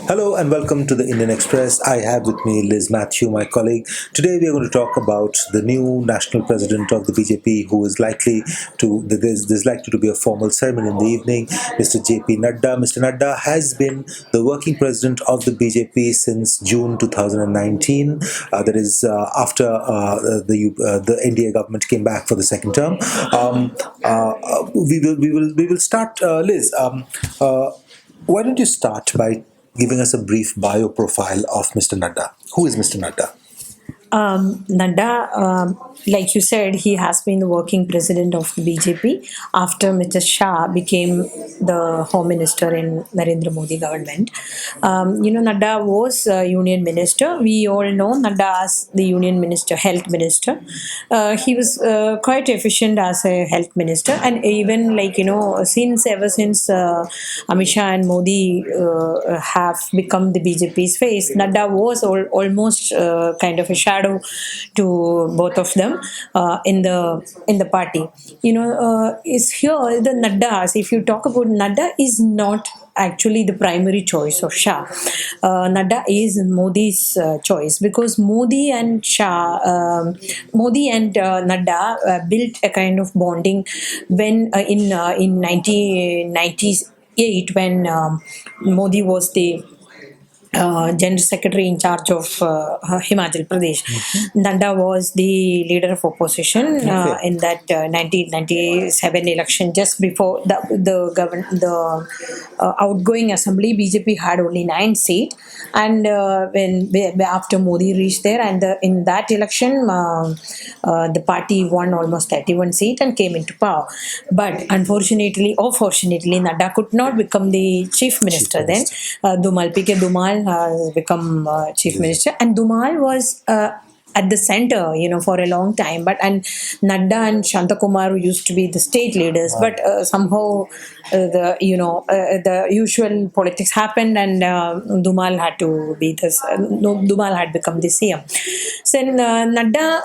Hello and welcome to the Indian Express. I have with me Liz Matthew, my colleague. Today we are going to talk about the new national president of the BJP, who is likely to there's likely to be a formal ceremony in the evening. Mr. JP Nadda. Mr. Nadda has been the working president of the BJP since June 2019. That is after the NDA government came back for the second term. We will start, Liz. Why don't you start by giving us a brief bio profile of Mr. Nadda? Who is Mr. Nadda? Nadda, like you said, he has been the working president of the BJP after Mr. Shah became the Home Minister in Narendra Modi government. Nadda was a union minister. We all know Nadda as the union minister, health minister. He was quite efficient as a health minister, and even ever since Amit Shah and Modi have become the BJP's face, Nadda was almost kind of a shadow to both of them in the party. Is here the Nadda. If you talk about Nadda, is not actually the primary choice of Shah. Nadda is Modi's choice because Modi and Nadda built a kind of bonding when in 1998 when Modi was the General Secretary in charge of Himachal Pradesh. Nadda was the leader of opposition in that 1997 election. Just before the outgoing assembly, BJP had only 9 seats, and after Modi reached there, and in that election, the party won almost 31 seats and came into power. But unfortunately, or fortunately, Nadda could not become the chief minister then. Dumal P.K. Dumal has become chief minister, and Dumal was at the center, for a long time. And Nadda and Shantakumar who used to be the state leaders, but somehow the usual politics happened, and Dumal had to be this. Dumal had become the CM. So Nadda,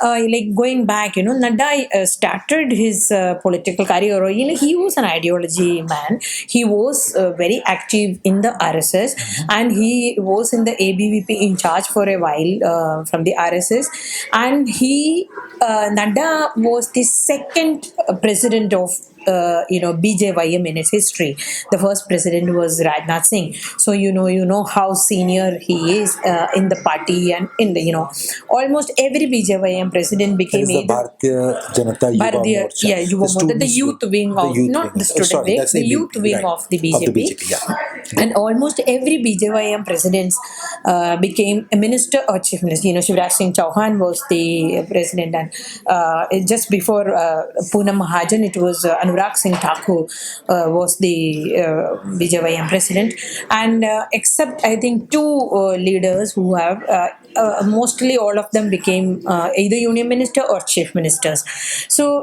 going back, Nadda started his political career. He was an ideology man. He was very active in the RSS, and he was in the ABVP in charge for a while from the RSS. And Nadda was the second president of BJYM in its history. The first president was Rajnath Singh. So you know how senior he is in the party, and in the almost every BJYM president became the Bharatiya Janata Yuva Morcha, the youth wing of not the student wing, the youth wing of the BJP. And almost every BJYM president became a minister or chief minister. Shivraj Singh Chauhan was the president, and just before Poonam Mahajan, it was Anurag Singh Thakur was the BJP president, and except I think 2 leaders who have mostly all of them became either union minister or chief ministers. So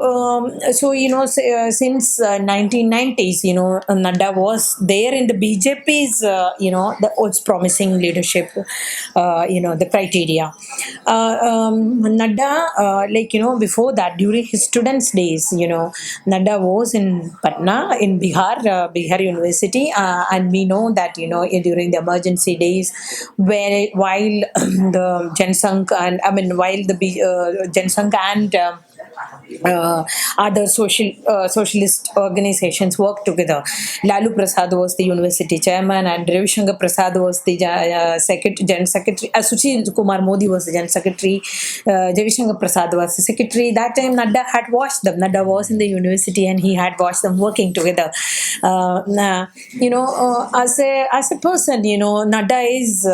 since 1990s, Nadda was there in the BJP's the odds promising leadership, the criteria. Nadda, before that, during his students' days, Nadda was in Patna in Bihar University, and we know that during the emergency days, while the Jensangh while the Jensangh and other socialist organizations worked together. Lalu Prasad was the university chairman, and Ravi Shankar Prasad was the general secretary. Sushil Kumar Modi was the general secretary. Ravi Shankar Prasad was the secretary. That time Nadda had watched them. Nadda was in the university, and he had watched them working together. As a person, Nadda is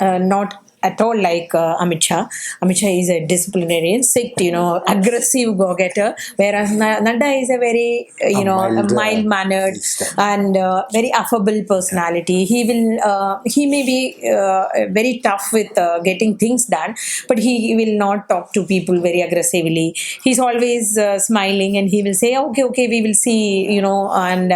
not at all like Amit Shah. Amit Shah is a disciplinarian, strict, aggressive go-getter, whereas Nadda is a very, mild-mannered and very affable personality. He may be very tough with getting things done, but he will not talk to people very aggressively. He's always smiling, and he will say, okay, we will see, and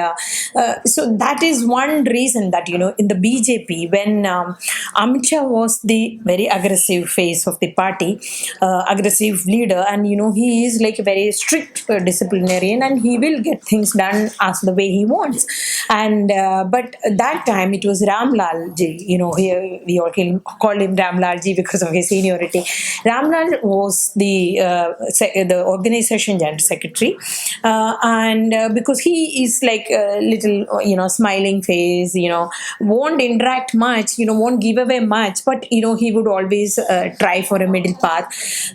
so that is one reason that, in the BJP, when Amit Shah was the very aggressive face of the party, aggressive leader, and he is like a very strict disciplinarian, and he will get things done as the way he wants. And but that time it was Ramlal ji. Here we all called him Ramlal ji because of his seniority. Ramlal was the organization general secretary, and because he is like a little smiling face, won't interact much, won't give away much, but he would always try for a middle path.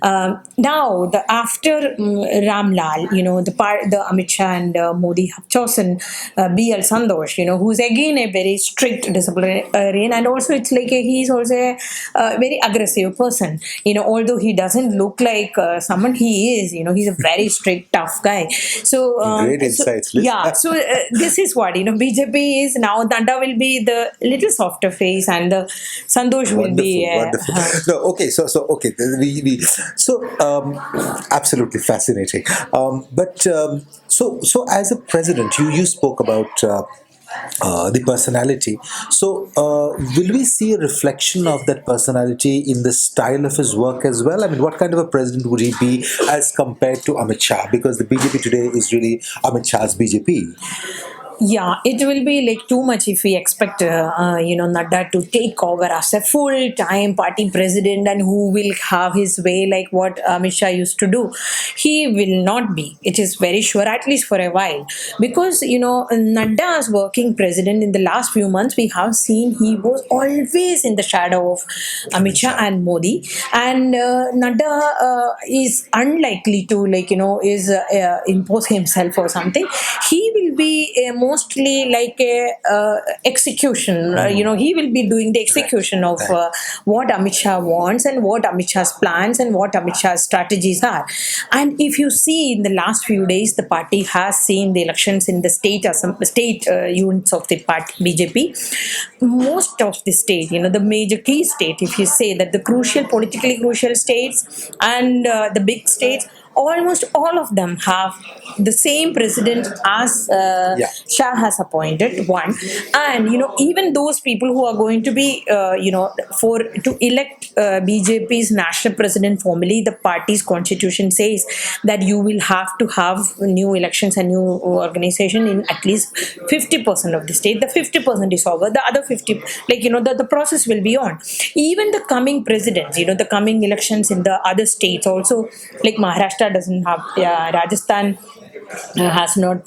Now after Ramlal, the Amit Shah and Modi have chosen BL Santosh, who's again a very strict disciplinarian, and also it's like he's also a very aggressive person. Although he doesn't look like someone, he is. He's a very strict, tough guy. So Great insights, Liz. yeah. So this is what BJP is now. Nadda will be the little softer face, and the Santosh will be wonderful. No, okay, so okay, absolutely fascinating. So as a president, you spoke about the personality. So, will we see a reflection of that personality in the style of his work as well? I mean, what kind of a president would he be as compared to Amit Shah? Because the BJP today is really Amit Shah's BJP. Yeah, it will be like too much if we expect, Nadda to take over as a full-time party president and who will have his way like what Amit Shah used to do. He will not be. It is very sure, at least for a while. Because, Nadda as working president in the last few months, we have seen he was always in the shadow of Amit Shah and Modi. And Nadda is unlikely to, impose himself or something. He will be mostly like a execution. He will be doing the execution of what Amit Shah wants and what Amit Shah's plans and what Amit Shah's strategies are. And if you see in the last few days, the party has seen the elections in the state units of the party BJP. Most of the state, the major key state, if you say that the politically crucial states and the big states, almost all of them have the same president as Shah has appointed, one. And even those people who are going to be to elect BJP's national president formally, the party's constitution says that you will have to have new elections and new organization in at least 50% of the state. The 50% is over, the other 50, the process will be on. Even the coming presidents, the coming elections in the other states also, like Maharashtra doesn't have, Rajasthan has not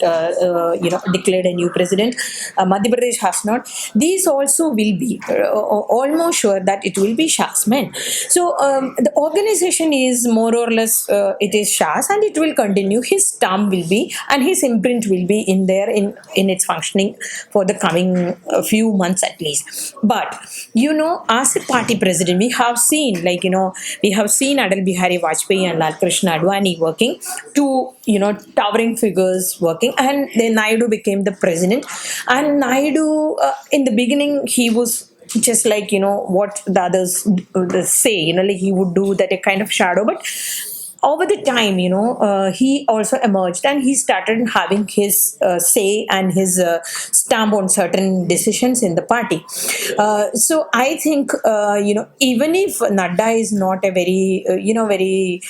declared a new president, Madhya Pradesh has not. These also will be almost sure that it will be Shah's men. So the organization is more or less it is Shah's, and it will continue. His stamp will be and his imprint will be in there in its functioning for the coming few months at least. But as a party president, we have seen Atal Bihari Vajpayee and Lal Krishna Advani working, two towering figures working, and then Naidu became the president. And Naidu, in the beginning, he was just like what the others say, like he would do that, a kind of shadow. But over the time, he also emerged and he started having his say and his stamp on certain decisions in the party. So I think, even if Nadda is not a very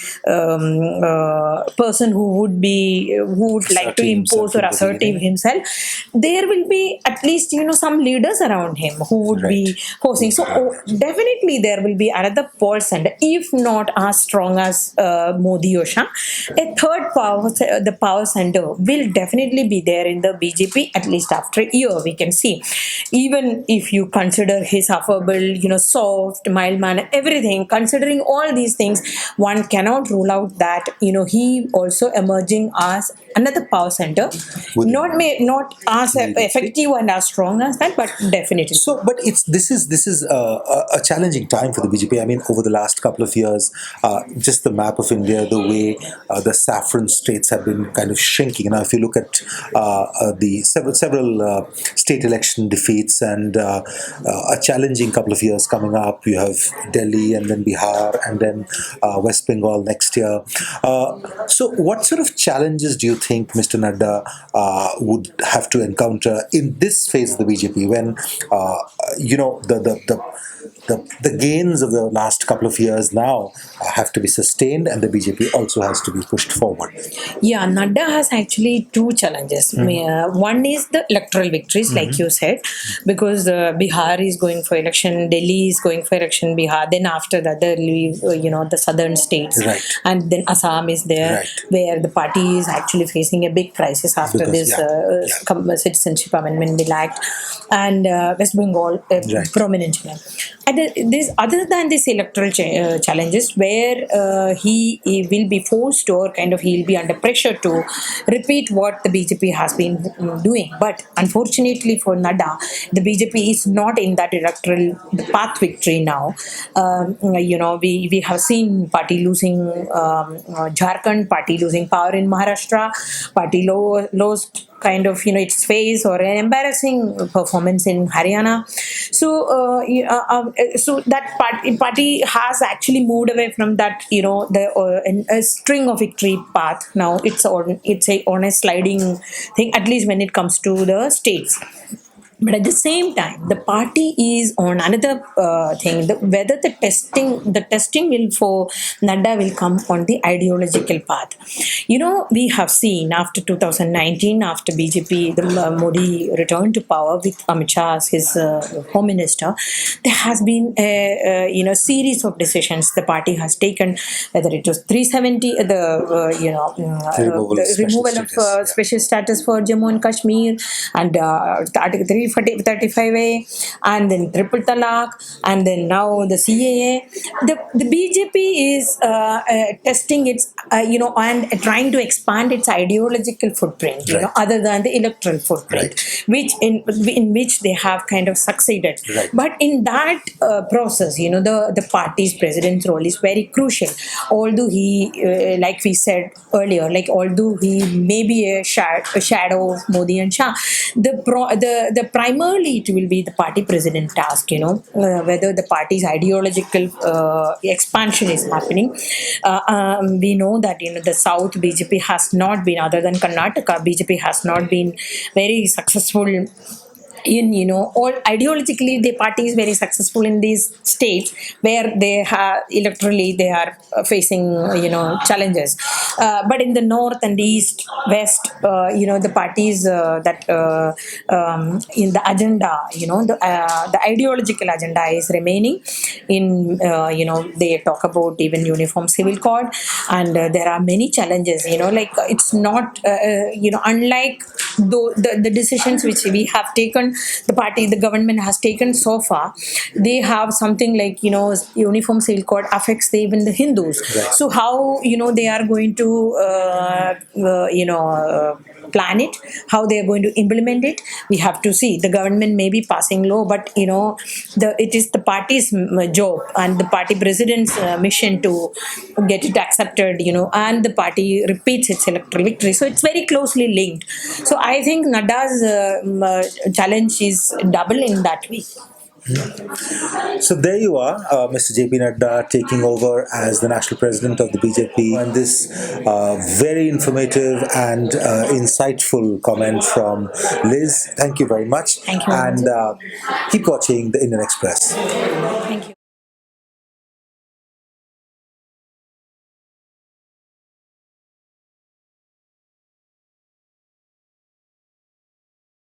person who would like to impose or assertive himself, there will be at least some leaders around him who would be hosting. So definitely there will be another person, if not as strong as Modi or Shah. A third the power center will definitely be there in the BJP, at least after a year, we can see. Even if you consider his affable, soft, mild manner, everything, considering all these things, one cannot rule out that, he also emerging as another power center, not as effective and as strong as that, but definitely. So, but this is a challenging time for the BJP. I mean, over the last couple of years, just the map of India, the way the saffron states have been kind of shrinking. Now, if you look at the several state election defeats and a challenging couple of years coming up, you have Delhi and then Bihar and then West Bengal next year. So, what sort of challenges do you think Mr. Nadda would have to encounter in this phase of the BJP when the the gains of the last couple of years now have to be sustained, and the BJP also has to be pushed forward. Yeah, Nadda has actually two challenges. One is the electoral victories, like you said, because Bihar is going for election, Delhi is going for election, Bihar. Then after that, the southern states, Right. and then Assam is there, Right. where the party is actually facing a big crisis after Because, this Citizenship Amendment Bill Act, and West Bengal Right. prominently. And this, other than these electoral challenges, where he will be forced, or kind of he'll be under pressure to repeat what the BJP has been doing. But unfortunately for Nadda, the BJP is not in that electoral path victory now. We have seen party losing Jharkhand, party losing power in Maharashtra, party lost kind of its face or an embarrassing performance in Haryana. So that party has actually moved away from that a string of victory path. Now it's on a sliding thing, at least when it comes to the states. But at the same time, the party is on another thing. Whether the testing will for Nadda will come on the ideological path. We have seen after 2019, after BJP, Modi returned to power with Amit Shah as his home minister, there has been a series of decisions the party has taken. Whether it was 370, the removal of special status for Jammu and Kashmir, and Article 335A, and then triple talaq, and then now the CAA. The BJP is testing its, and trying to expand its ideological footprint, other than the electoral footprint, which in which they have kind of succeeded. But in that process, the party's president's role is very crucial. Although he, like we said earlier, although he may be a shadow of Modi and Shah, the primarily it will be the party president task, whether the party's ideological expansion is happening. We know that in the South, BJP has not been, other than Karnataka, BJP has not been very successful in all ideologically. The party is very successful in these states where they have electorally they are facing challenges, but in the north and east, west, the parties that in the agenda, the ideological agenda is remaining in, they talk about even uniform civil code, and there are many challenges, it's not unlike the decisions which we have taken, the government has taken so far. They have something like uniform civil code affects even the Hindus. So how they are going to plan it, how they are going to implement it, we have to see. The government may be passing law, but it is the party's job and the party president's mission to get it accepted, and the party repeats its electoral victory. So it's very closely linked. So I think Nadda's challenge is double in that way. So there you are, Mr. JP Nadda taking over as the national president of the BJP, and this very informative and insightful comment from Liz. Thank you very much. Thank you. And keep watching the Indian Express. Thank you.